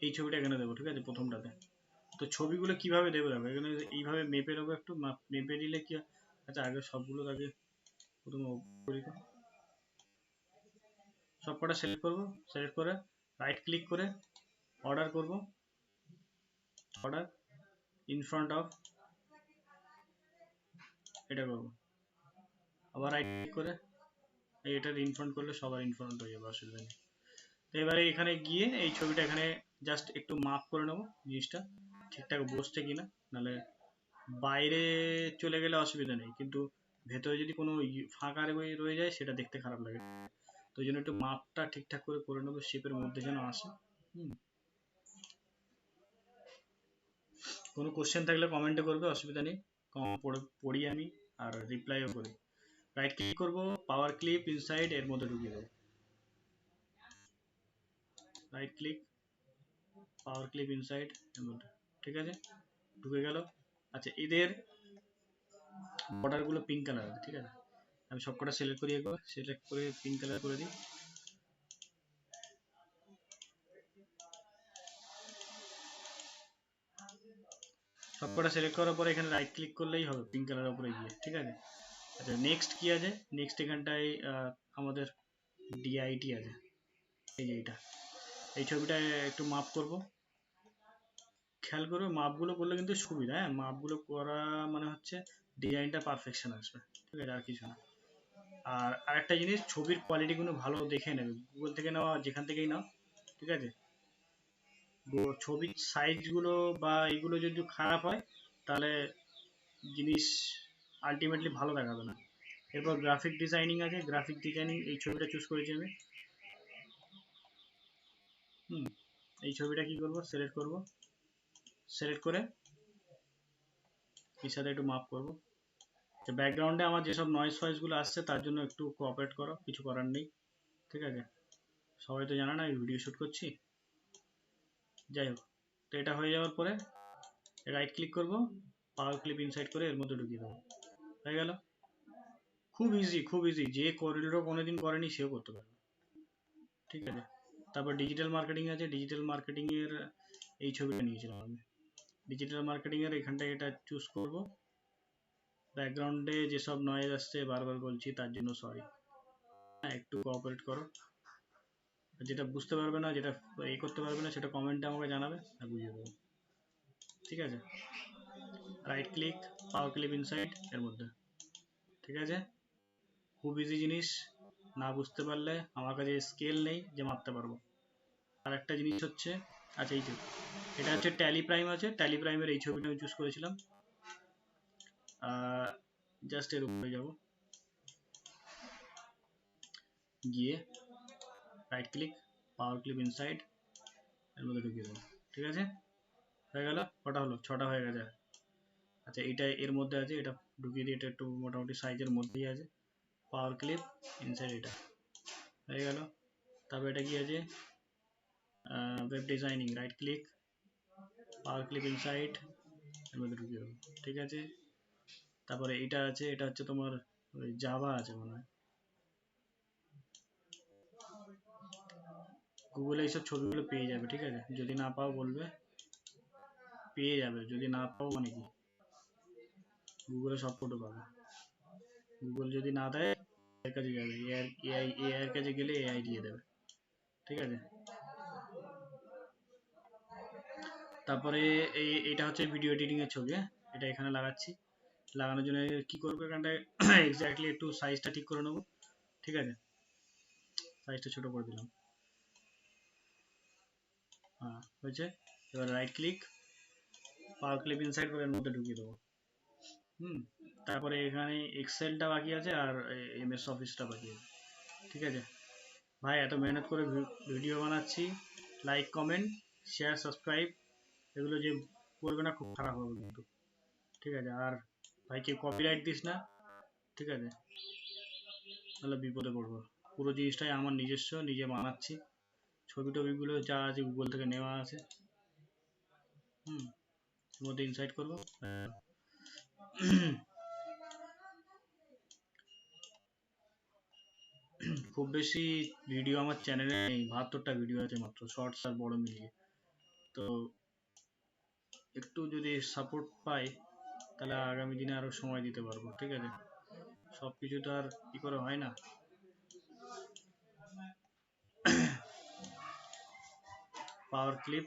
এই ছবিটা এখানে দেবো, ঠিক আছে, প্রথমটাতে। তো ছবিগুলো কিভাবে দেবো দেখো, এখানে এইভাবে মেপে নেবো, একটু মেপে নিলে কি আচ্ছা আগে সবগুলো আগে প্রথমে করি তো। সব কটা সিলেক্ট করবো, সিলেক্ট করে রাইট ক্লিক করে অর্ডার করব, অর্ডার ইন ফ্রন্ট অফ, এটা করবো। আবার রাইট ক্লিক করে এটার ইন ফ্রন্ট করলে সবার ইন ফ্রন্ট হয়ে যাবে, অসুবিধা নেই। তো এবারে এখানে গিয়ে এই ছবিটা এখানে জাস্ট একটু মাপ করে নেবো জিনিসটা ঠিকঠাক বসছে কিনা, নাহলে বাইরে চলে গেলে অসুবিধা নেই, কিন্তু ভেতরে যদি কোনো ফাঁকা রয়ে যায় সেটা দেখতে খারাপ লাগে। তো ওই জন্য একটু মাপটা ঠিকঠাক করে নেবো, শেপের মধ্যে যেন আসে। কোনো কোশ্চেন থাকলে কমেন্টে করবে, অসুবিধা নেই, পড়ি আমি আর রিপ্লাইও করি। রাইট ক্লিক করবো, পাওয়ার ক্লিপ ইনসাইড এর মধ্যে ঢুকিয়ে দেবো, রাইট ক্লিক পাওয়ার ক্লিপ ইনসাইড এর মধ্যে, ঠিক আছে, ঢুকে গেল। আচ্ছা এদের বর্ডারগুলো পিঙ্ক কালার, ঠিক আছে, আমি সবকটা সিলেক্ট করি, একবার সিলেক্ট করে পিঙ্ক কালার করে দিই। সবকটা সিলেক্ট করার পরে এখানে রাইট ক্লিক করলেই হবে পিঙ্ক কালারের উপরে গিয়ে, ঠিক আছে। আচ্ছা নেক্সট কি আছে, নেক্সট এখানটায় আমাদের ডিআইটি আছে, এই যে এইটা, এই ছবিটা একটু মাপ করব। খেয়াল করবে মাপগুলো করলে কিন্তু সুবিধা, হ্যাঁ মাপগুলো করা মানে হচ্ছে ডিজাইনটা পারফেকশন আসবে, ঠিক আছে, আর কিছু না। আর আরেকটা জিনিস, ছবির কোয়ালিটিগুলো ভালো দেখে নেবে, গুগল থেকে নেওয়া যেখান থেকেই নাও, ঠিক আছে। ছবির সাইজগুলো বা এইগুলো যদি খারাপ হয় তাহলে জিনিস আলটিমেটলি ভালো দেখাবে না। এরপর গ্রাফিক ডিজাইনিং আছে, গ্রাফিক ডিজাইনিং এই ছবিটা চুজ করেছি আমি। এই ছবিটা কি করব, সিলেক্ট করব, সিলেক্ট করে এর সাথে একটু মাপ করব। তো ব্যাকগ্রাউন্ডে আমার যেসব নয়েজ ফয়েজগুলো আসছে তার জন্য একটু কোঅপারেট করো, কিছু করার নেই, ঠিক আছে, সবাই তো জানে না আমি ভিডিও শ্যুট করছি। যাই হোক, তো এটা হয়ে যাওয়ার পরে রাইট ক্লিক করব, পাওয়ার ক্লিপ ইনসাইড করে এর মধ্যে ঢুকিয়ে দেবো, হয়ে গেল। খুব ইজি, খুব ইজি, যে করিডোরও কোনোদিন করেনি সেও করতে পারবে, ঠিক আছে। তারপর ডিজিটাল মার্কেটিং আছে, ডিজিটাল মার্কেটিং এর এই ছবিটা নিয়েছিলাম আমি। ডিজিটাল মার্কেটিং এর এখানটায় এটা চুজ করব। ব্যাকগ্রাউন্ডে যেসব নয়েজ আসছে বারবার বলছি তার জন্য সরি, একটু কোঅপারেট করো। যেটা বুঝতে পারবে না, যেটা করতে পারবে না সেটা কমেন্টে আমাকে জানাবে, আর বুঝিয়ে দেবো, ঠিক আছে। রাইট ক্লিক পাওয়ার ক্লিপ ইনসাইড এর মধ্যে, ঠিক আছে, খুব ইজি জিনিস, না বুঝতে পারলে আমার কাছে স্কেল নেই যে মাপতে পারবো। আর একটা জিনিস হচ্ছে, আচ্ছা এই যে এটা হচ্ছে ট্যালি প্রাইম আছে, ট্যালি প্রাইমের এই ছবিটা আমি চুজ করেছিলাম। জাস্ট এর উপরে যাব, গিয়ে রাইট ক্লিক পাওয়ার ক্লিপ ইনসাইড এর মধ্যে ঢুকিয়ে দেবো, ঠিক আছে, হয়ে গেল। কটা হলো, 6টা হয়ে গেছে। আচ্ছা এটা এর মধ্যে আছে, এটা ঢুকিয়ে দিই, এটা একটু মোটামুটি সাইজের মধ্যেই আছে, পাওয়ার ক্লিপ ইনসাইড, এটা হয়ে গেল। তারপর এটা কি আছে, ওয়েব ডিজাইনিং, রাইট ক্লিক পাওয়ার ক্লিপ ইনসাইড এর মধ্যে ঢুকিয়ে দেবো, ঠিক আছে। তারপরে এটা আছে, এটা হচ্ছে তোমার ওই জাভা আছে মনে হয়, গুগলে এইসব ছবিগুলো পেয়ে যাবে, ঠিক আছে, যদি না পাও বলবে, পেয়ে যাবে, যদি না পাও মানে কি গুগলে সব ফটো পাবে। গুগল যদি না দেয় এর কাছে যাবে, এআই এর কাছে গেলে এআই দিয়ে দেবে, ঠিক আছে। তারপরে এইটা হচ্ছে ভিডিও এডিটিং এর ছবি, হ্যাঁ এটা এখানে লাগাচ্ছি। লাগানোর জন্য কি করবো, এখানটায় এক্স্যাক্টলি একটু সাইজটা ঠিক করে নেবো, ঠিক আছে, সাইজটা ছোট করে দিলাম, হ্যাঁ হয়েছে। এবার রাইট ক্লিক পাওয়ার ক্লিপ ইনসাইড করে এর মধ্যে ঢুকিয়ে দেবো। তারপরে এখানে এক্সেলটা বাকি আছে আর এমএস অফিসটা বাকি আছে, ঠিক আছে। ভাই এত মেহনত করে ভিডিও বানাচ্ছি, লাইক কমেন্ট শেয়ার সাবস্ক্রাইব এগুলো যে করবে না খুব খারাপ হবে কিন্তু, ঠিক আছে। আর ভাই কেউ কপিরাইট দিস না, ঠিক আছে, তাহলে বিপদে পড়বো। পুরো জিনিসটাই আমার নিজস্ব, নিজে বানাচ্ছি। ছবি টবিগুলো যা আছে গুগল থেকে নেওয়া আছে। এর মধ্যে ইনসাইট করবো। খুব বেশি ভিডিও আমার চ্যানেলে নেই, 72টা ভিডিও আছে মাত্র, শর্টস আর বড় মিলিয়ে। তো একটু যদি সাপোর্ট পাই তাহলে আগামী দিনে আরো সময় দিতে পারবো, ঠিক আছে। সব কিছু তো আর কি করে হয় না। পাওয়ার ক্লিপ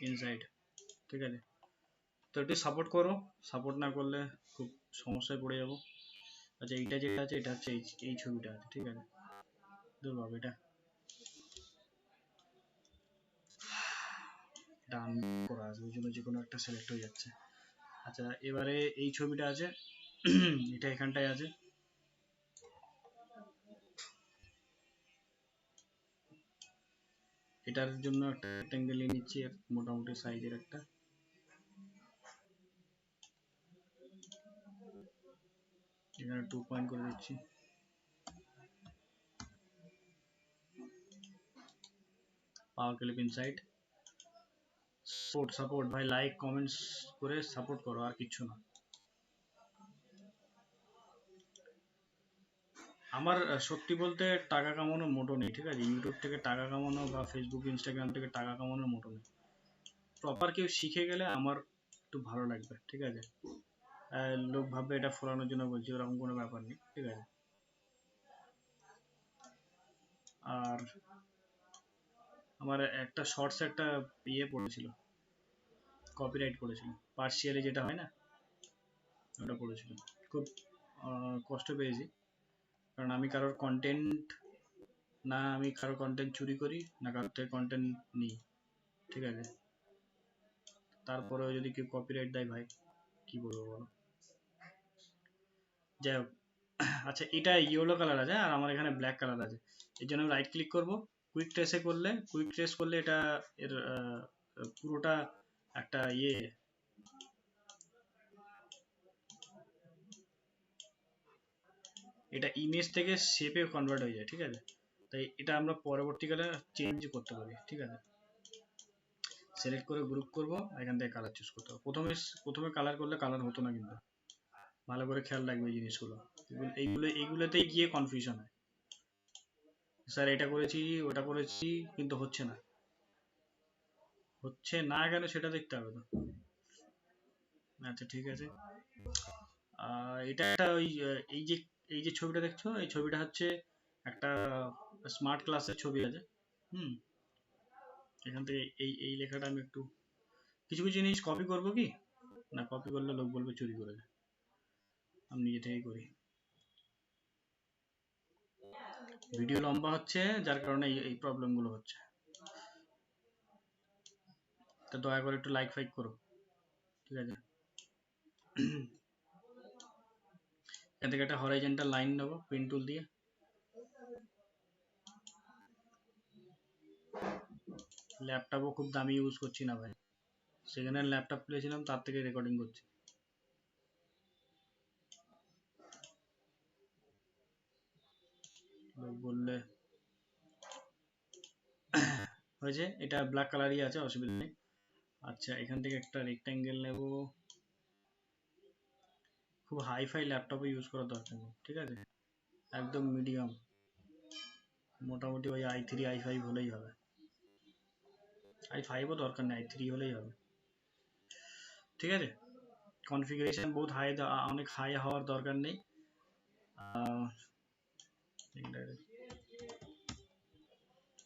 ইনসাইড, ঠিক আছে। তো একটু সাপোর্ট করো, সাপোর্ট না করলে খুব সমস্যায় পড়ে যাবো। আচ্ছা এইটা যেটা আছে এটা হচ্ছে এই ছবিটা আছে, ঠিক আছে। বাবা এটা ডান করা আছে, ওই জন্য যে কোনো একটা সিলেক্ট হয়ে যাচ্ছে। আচ্ছা এবারে এই ছবিটা আছে, এটা এখানটায় আছে। এটার জন্য একটা রেক্ট্যাঙ্গেল নিয়ে নিচ্ছি, মোটামুটি সাইজের একটা। এখানে 2 পয়েন্ট করে দিচ্ছি। পাওয়ার ক্লিপ ইনসাইড। সাপোর্ট ভাই, লাইক কমেন্টস করে সাপোর্ট করো, আর কিছু না। আমার সত্যি বলতে টাকা কামানোর মোটো নেই, ঠিক আছে। ইউটিউব থেকে টাকা কামানো বা ফেসবুক ইনস্টাগ্রাম থেকে টাকা কামানোর মোটো নেই। প্রপার কেউ শিখে গেলে আমার একটু ভালো লাগবে, ঠিক আছে। লোক ভাববে এটা ফোরানোর জন্য বলছি, ওরকম কোনো ব্যাপার নেই, ঠিক আছে। আর আমার একটা শর্টস একটা ইয়ে পড়েছিল, কপিরাইট পড়েছিল, পার্সিয়ালি যেটা হয় না, ওটা পড়েছিল। খুব কষ্ট পেয়েছি, কারণ আমি কারোর কন্টেন্ট না, আমি কারোর কন্টেন্ট চুরি করি না, কারোর থেকে কন্টেন্ট নিই, ঠিক আছে। তারপরেও যদি কেউ কপিরাইট দেয় ভাই কি বলবো বলো। যাই হোক, আচ্ছা এটা ইয়েলো কালার আছে আর আমার এখানে ব্ল্যাক কালার আছে। এর জন্য রাইট ক্লিক করব, কুইক ট্রেস করলে এটা এর পুরোটা একটা ইয়ে, এটা ইমেজ থেকে শেপে কনভার্ট হয়ে যায়, ঠিক আছে। তাই এটা আমরা পরবর্তীকালে চেঞ্জ করতে পারি, ঠিক আছে। সিলেক্ট করে গ্রুপ করব, এখান থেকে কালার চুজ করতে হবে। প্রথমে কালার করলে কালার হতো না, কিন্তু ভালো করে খেয়াল রাখবে এই জিনিসগুলো। এইগুলোতেই গিয়ে কনফিউশন হয়, স্যার এটা করেছি ওটা করেছি কিন্তু হচ্ছে না কেন সেটা দেখতে হবে তো। আচ্ছা ঠিক আছে। এটা একটা ওই এই যে ছবিটা দেখছো, এই ছবিটা হচ্ছে একটা স্মার্ট ক্লাসের ছবি আছে। হুম, এখান থেকে এই লেখাটা আমি একটু কিছু কিছু জিনিস কপি করবো কি না, কপি করলে লোক বলবে চুরি করেছে, আমি নিজে থেকেই করি। ভিডিও লম্বা হচ্ছে যার কারণে এই প্রবলেম গুলো হচ্ছে, তো দয়া করে একটু লাইক ফাইক করো, ঠিক আছে। এখান থেকে একটা হরাইজন্টাল লাইন নেবো পেন টুল দিয়ে। ল্যাপটপও খুব দামি ইউজ করছি না ভাই, সেকেন্ড হ্যান্ড ল্যাপটপ কিনেছিলাম তার থেকে রেকর্ডিং করছি। লোক বললে হয়েছে, এটা ব্ল্যাক কালারই আছে, অসুবিধা নেই। আচ্ছা এখান থেকে একটা রেক্ট্যাঙ্গেল নেব, খুব হাই ফাই ল্যাপটপে ইউজ করার দরকার নেই, ঠিক আছে। একদম মিডিয়াম, মোটামুটি ওই i3 i5 হলেই হবে, i5ও দরকার নেই, i3 হলেই হবে, ঠিক আছে। কনফিগারেশন বহুত হাই, অনেক হাই হওয়ার দরকার নেই।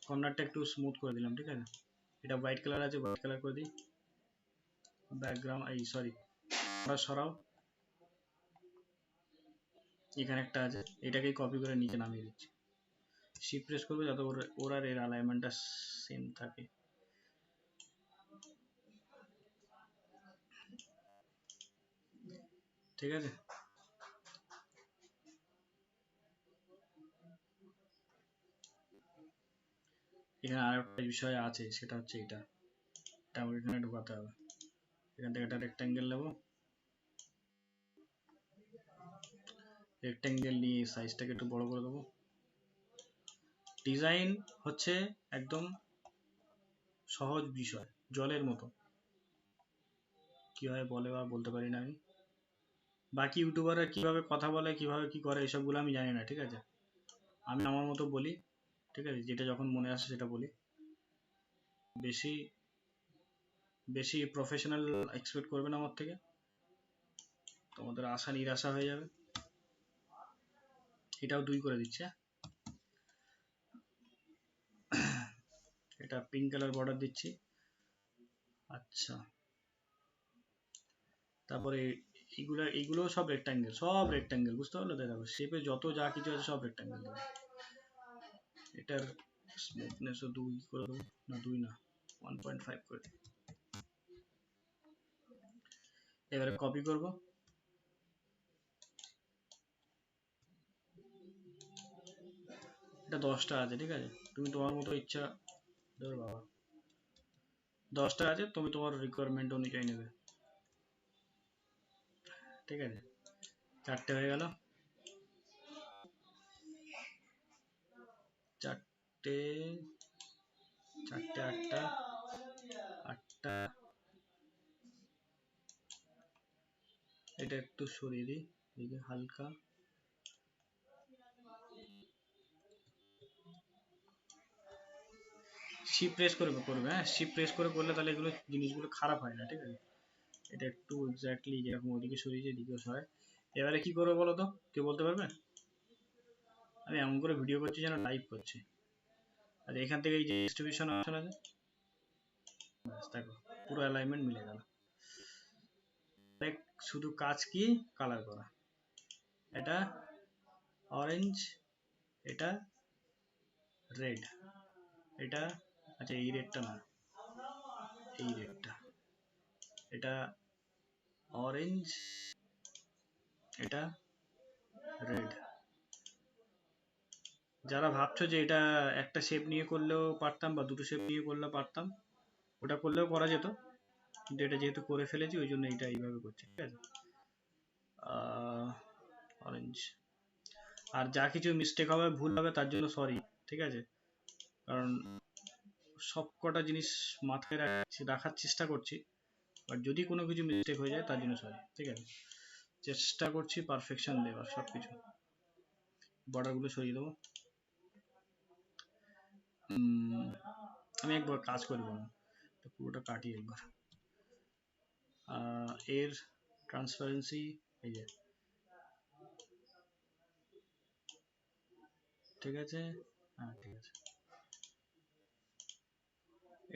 কর্নারটা একটু স্মুথ করে দিলাম, ঠিক আছে। এটা হোয়াইট কালার আছে, হোয়াইট কালার করে দিই। ব্যাকগ্রাউন্ড এই সরি সরাও, এখানে একটা আছে, এটাকেই কপি করে নিচে নামিয়ে দিচ্ছি। শিফট প্রেস করবে যাতে ওর আর এর অ্যালাইনমেন্টটা সেম থাকে। ঠিক আছে, এখানে আরেকটা বিষয় আছে, সেটা হচ্ছে এটা আমাকে এখানে ঢোকাতে হবে। এখান থেকে একটা রেক্ট্যাঙ্গেল নেবো, রেক্ট্যাঙ্গেল নিয়ে সাইজটাকে একটু বড় করে দেবো। ডিজাইন হচ্ছে একদম সহজ বিষয়, জলের মতো। কিভাবে বলে বা বলতে পারি না আমি। বাকি ইউটিউবাররা কিভাবে কথা বলে, কিভাবে কি করে, এসবগুলো আমি জানি না, ঠিক আছে। আমি আমার মতো বলি, ঠিক আছে, যেটা যখন মনে আসে সেটা বলি। বেশি বেশি প্রফেশনাল এক্সপেক্ট করবে না আমার থেকে, তোমাদের আশা নিরাশা হয়ে যাবে। এটাও 2 করে দিচ্ছে। এটা পিঙ্ক কালার বর্ডার দিচ্ছি। আচ্ছা, তারপরে এইগুলো সব রেক্ট্যাঙ্গেল, বুঝতে পারলে? দেখো শেপে যত যা কিছু আছে সব রেক্ট্যাঙ্গেল। এটার স্মুথনেসও 2 করে দেবো, না 2 না 1.5 করে। এবারে কপি করব। এটা 10টা আছে, ঠিক আছে। তুমি তোমার মতো ইচ্ছা, ধর বাবা 10টা আছে, তুমি তোমার রিকোয়ারমেন্ট অনুযায়ী নেবে, ঠিক আছে। 4টে হয়ে গেল। 4টে 4টে 8টা 8টা। এটা একটু সরিয়ে দিই, এদিকে হালকা। শিপ প্রেস করে করবে, হ্যাঁ শিপ প্রেস করে করলে তাহলে এগুলো জিনিসগুলো খারাপ হয় না, ঠিক আছে। এটা একটু এক্স্যাক্টলি যেরকম ওদিকে সরিয়েছে এদিকেও সরায়। এবারে কি করবো বলো তো, কেউ বলতে পারবে? আমি এমন করে ভিডিও করছি যেন লাইভ করছি। আর এখান থেকে এই যে ডিস্ট্রিবিউশন অপশন আছে, ব্যাস দেখো পুরো অ্যালাইনমেন্ট মিলে গেল। শুধু কাজ কি, কালার করা। এটা অরেঞ্জ, এটা রেড, এটা আচ্ছা এই রেডটা না, এই রেডটা, এটা অরেঞ্জ, এটা রেড। যারা ভাবছো যে এটা একটা শেপ নিয়ে করলেও পারতাম বা দুটো শেপ নিয়ে করলেও পারতাম, ওটা করলেও করা যেত, কিন্তু এটা যেহেতু করে ফেলেছি ওই জন্য এটা এইভাবে করছি, ঠিক আছে। অরেঞ্জ। আর যা কিছু মিস্টেক হবে, ভুল হবে, তার জন্য সরি, ঠিক আছে। কারণ সব কটা জিনিস মাথায় রাখার চেষ্টা করছি, বাট যদি কোনো কিছু মিস্টেক হয়ে যায় তার জন্য সরি, ঠিক আছে। চেষ্টা করছি পারফেকশন দেওয়ার সব কিছু। বর্ডারগুলো সরিয়ে দেবো। আমি একবার কাজ করবো না, পুরোটা কাটি একবার। এর ট্রান্সপারেন্সি এই যে, ঠিক আছে, হ্যাঁ ঠিক আছে।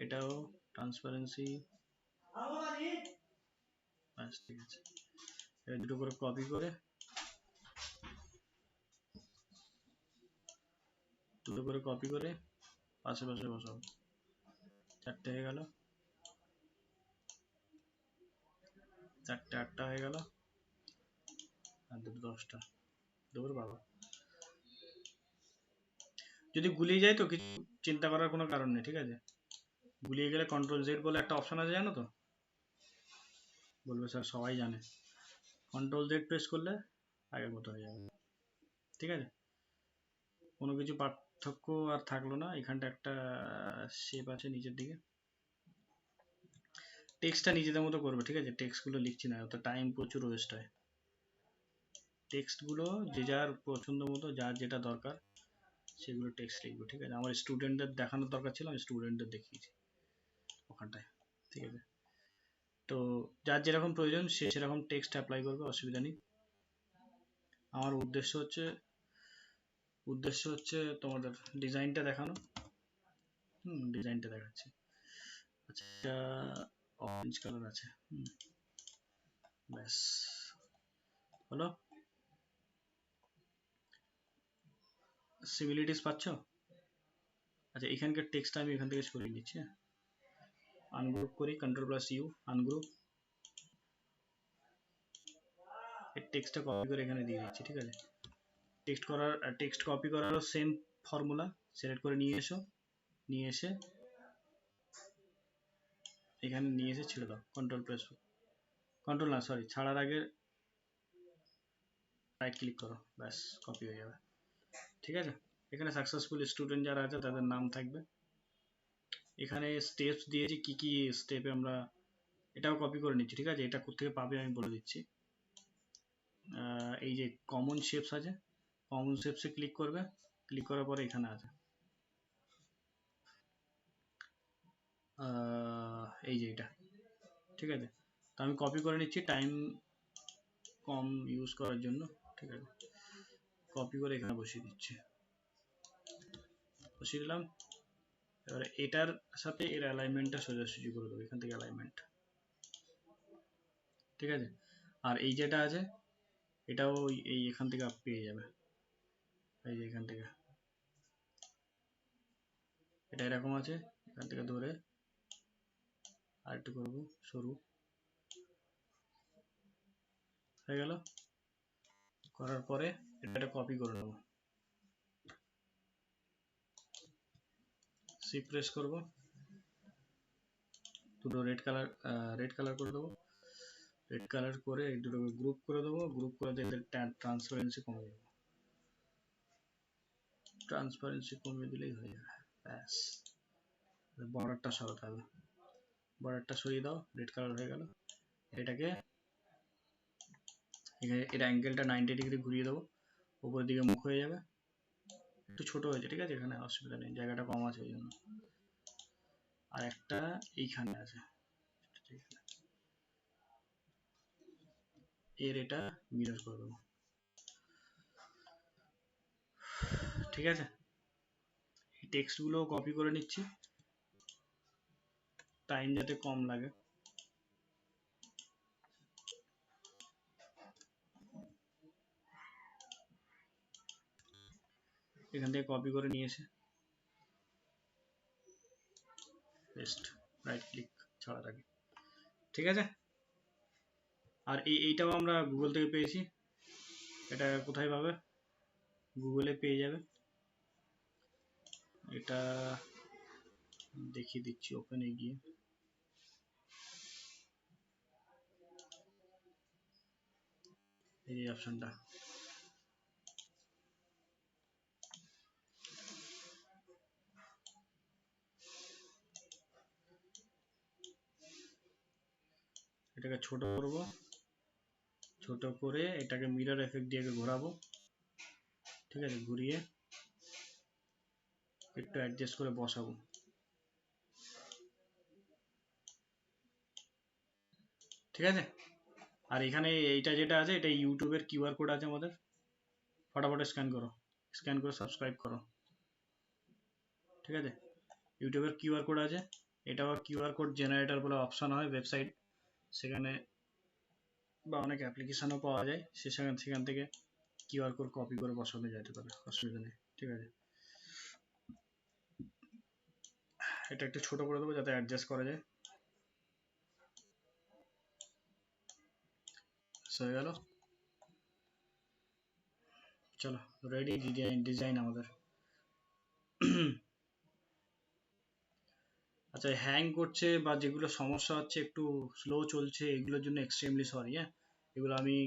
এটাও ট্রান্সপারেন্সি, ব্যাস ঠিক আছে। এবার দুটো করে কপি করে, পাশে পাশে বসাবো। 4টে হয়ে গেল, 4টে 8টা হয়ে গেল, আর দুটো 10টা। দূর বাবা, যদি গুলিয়ে যায় তো কিছু চিন্তা করার কোনো কারণ নেই, ঠিক আছে। গুলিয়ে গেলে কন্ট্রোল জেড বলে একটা অপশন আছে, জানো তো? বলবে স্যার সবাই জানে। কন্ট্রোল জেড প্রেস করলে আগের মতো হয়ে যাবে, ঠিক আছে। কোনো কিছু পার্থক্য আর থাকলো না। এখানটা একটা শেপ আছে নিচের দিকে। টেক্সটটা নিজেদের মতো করবে, ঠিক আছে। টেক্সটগুলো লিখছি না, অত টাইম প্রচুর ওয়েস্ট হয়। টেক্সটগুলো যে যার পছন্দ মতো, যার যেটা দরকার সেগুলো টেক্সট লিখবো, ঠিক আছে। আমার স্টুডেন্টদের দেখানোর দরকার ছিল, আমি স্টুডেন্টদের দেখিয়েছি ওখানটায়, ঠিক আছে। তো যার যেরকম প্রয়োজন সে সেরকম টেক্সট অ্যাপ্লাই করবে, অসুবিধা নেই। আমার উদ্দেশ্য হচ্ছে তোমাদের ডিজাইনটা দেখানো। ডিজাইনটা দেখাচ্ছি। আচ্ছা, অরেঞ্জ কালার আছে, ব্যাস হলো। সিমিলিটিস পাচ্ছ? আচ্ছা, এখানকার টেক্সটটা আমি এখান থেকে সরিয়ে নিচ্ছি, আনগ্রুপ করি, Ctrl+U আনগ্রুপ। এই টেক্সটটা কপি করে এখানে দিয়ে দিচ্ছি, ঠিক আছে। টেক্সট কপি করারও সেম ফর্মুলা। সিলেক্ট করে নিয়ে এসে এখানে নিয়ে এসে ছেড়ে দাও, কন্ট্রোল না সরি, ছাড়ার আগে রাইট ক্লিক করো, ব্যাস কপি হয়ে যাবে। ঠিক আছে, এখানে সাকসেসফুল স্টুডেন্ট যারা আছে তাদের নাম থাকবে। এখানে স্টেপস দিয়েছি, কি কি স্টেপে আমরা, এটাও কপি করে নিচ্ছি। ঠিক আছে, এটা কোথেকে পাবে আমি বলে দিচ্ছি। এই যে কমন শেপস আছে, কমন শেপসে ক্লিক করবে, ক্লিক করার পরে এখানে আছে এই যে এটা। ঠিক আছে, তো আমি কপি করে নিচ্ছি টাইম কম ইউজ করার জন্য। ঠিক আছে, কপি করে এখানে বসিয়ে দিচ্ছি, বসিয়ে দিলাম। এবারে এটার সাথে এর অ্যালাইনমেন্টটা সোজাসুজি করে দেবো, এখান থেকে অ্যালাইনমেন্ট। ঠিক আছে, আর এই যেটা আছে এটাও এই এখান থেকে পেয়ে যাবে, এই যে এখান থেকে এটা এরকম আছে, এখান থেকে ধরে আর একটু করবো সরু, হয়ে গেল। করার পরে এটা কপি করে নেবো, সি প্রেস করব, দুটো রেড কালার করে দেবো। রেড কালার করে এই দুটোকে গ্রুপ করে দেবো, গ্রুপ করে এদের ট্রান্সপারেন্সি কমিয়ে দেবো, ট্রান্সপারেন্সি কমিয়ে দিলেই হয়ে যাবে, ব্যাস। বর্ডারটা সরাতে হবে, বর্ডারটা সরিয়ে দাও, রেড কালার হয়ে গেল। এটাকে এখানে এর অ্যাঙ্গেলটা 90 ডিগ্রি ঘুরিয়ে দেবো, উপরের দিকে মুখ হয়ে যাবে। একটু ছোট হয়েছে, ঠিক আছে, এখানে অসুবিধা নেই, জায়গাটা কম আছে ওই জন্য। আর একটা এইখানে আছে, এর এটা মিরর করে দেবো। ঠিক আছে, টেক্সটগুলো কপি করে নিচ্ছি, টাইম যাতে কম লাগে। এখান থেকে কপি করে নিয়ে এসে পেস্ট, রাইট ক্লিক ছাড়ার আগে। ঠিক আছে, আর এইটাও আমরা গুগল থেকে পেয়েছি, এটা কোথায় পাবে, গুগলে পেয়ে যাবে। এটা দেখিয়ে দিচ্ছি, ওপেনে গিয়ে এই অপশনটা, এটাকে ছোট করব, ছোট করে এটাকে মিরর এফেক্ট দিয়ে ঘোরাবো। ঠিক আছে, ঘুরিয়ে একটু অ্যাডজাস্ট করে বসাবো। ঠিক আছে, আর এখানে এইটা যেটা আছে এটা ইউটিউবের কিউআর কোড আছে আমাদের, ফটাফট স্ক্যান করো, স্ক্যান করে সাবস্ক্রাইব করো। ঠিক আছে, ইউটিউবের কিউআর কোড আছে, এটাও কিউআর কোড জেনারেটর বলে অপশন হয় ওয়েবসাইট, সেখানে বা অনেক অ্যাপ্লিকেশনও পাওয়া যায়, সেখান থেকে কিউআর কোড কপি করে বসানো যেতে পারে, অসুবিধা নেই। ঠিক আছে, এটা একটু ছোট করে দেবো যাতে অ্যাডজাস্ট করা যায়। হয়ে গেল, চলো রেডি ডিজাইন আমাদের। আচ্ছা, হ্যাং করছে বা যেগুলো সমস্যা হচ্ছে, একটু স্লো চলছে, এগুলোর জন্য এক্সট্রিমলি সরি। হ্যাঁ, এগুলো আমি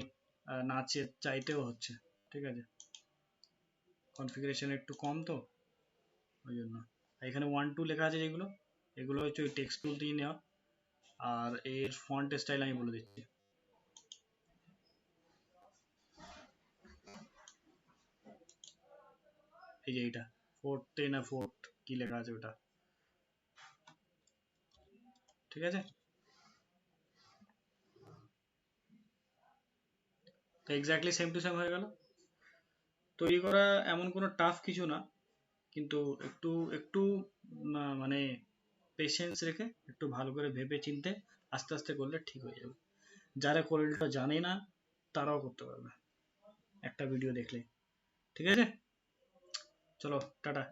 না চাইতেও হচ্ছে। ঠিক আছে, কনফিগারেশন একটু কম তো ওই জন্য। এখানে 1 2 লেখা আছে যেগুলো, এগুলো হচ্ছে ওই টেক্সট টুল দিয়ে নেওয়া। আর এর ফন্ট স্টাইল আমি বলে দিচ্ছি, এই যে এটা ফোর্থে না ফোর্থ কি লেখা আছে ওটা। ঠিক আছে, তো এক্স্যাক্টলি সেম টু সেম হয়ে গেল। তৈরি করা এমন কোনো টাফ কিছু না, কিন্তু একটু একটু মানে পেশেন্স রেখে একটু ভালো করে ভেবে চিনতে আস্তে আস্তে করলে ঠিক হয়ে যাবে। যারা কোরেলটা জানে না তারাও করতে পারবে একটা ভিডিও দেখলে। ঠিক আছে, চলো টাটা।